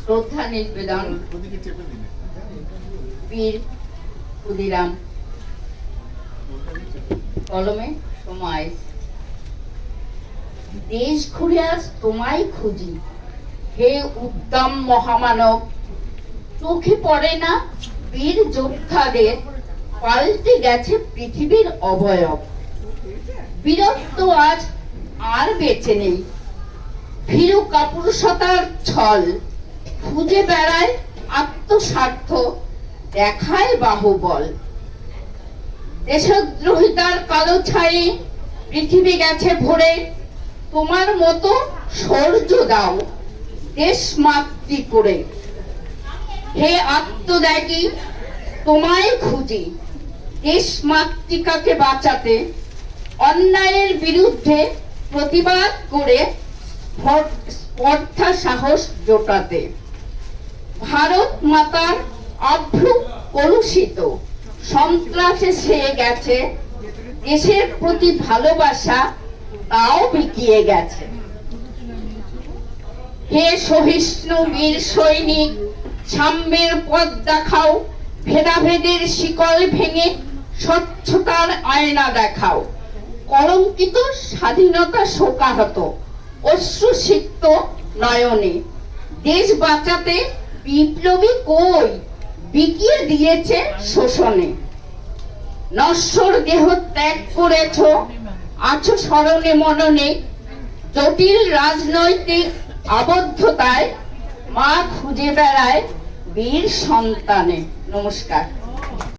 শ্রদ্ধা নিবেদন বীর ক্ষুদিরাম। কলমে সময়। দেশ ঘুরে আজ তোমায় খুঁজি, হে উদ্দাম মহামানব। চোখে পড়ে না বীর যোদ্ধাদের, পাল্টে গেছে পৃথিবীর অবয়ব। বীরত্ব আজ আর বেঁচে নেই, ভীরু কাপুরুষতার ছল। খুঁজে বেড়ায় আত্মস্বার্থ, দেখায় বাহুবল। দেশদ্রোহিতার কালো ছায়ে পৃথিবী গেছে ভরে, তোমার মতো শৌর্য দাও দেশ মাতৃ করে। হে আত্মত্যাগী, তোমায় খুঁজি, দেশ মাতৃকাকে বাঁচাতে, অন্যায়ের বিরুদ্ধে প্রতিবাদ করে স্পর্ধা সাহস জোটাতে। ভারত মাতার অভ্রু কলুষিত, সন্ত্রাসে ছেয়ে গেছে, দেশের প্রতি ভালোবাসা তাও বিকিয়ে গেছে। হে সহিষ্ণু বীর সৈনিক, সাম্যের পথ দেখাও, ভেদাভেদের শিকল ভেঙে স্বচ্ছতার আয়না দেখাও। কলঙ্কিত স্বাধীনতা শোকাহত, অশ্রুসিক্ত নয়নে, দেশ বাঁচাতে বিপ্লবী কই বিকিয়ে দিয়েছে শোষণে। নশ্বর দেহ ত্যাগ করেছ, আছো স্মরণে মননে, জটিল রাজনৈতিক আবদ্ধতায় মা খুঁজে বেড়ায় বীর সন্তানে। নমস্কার।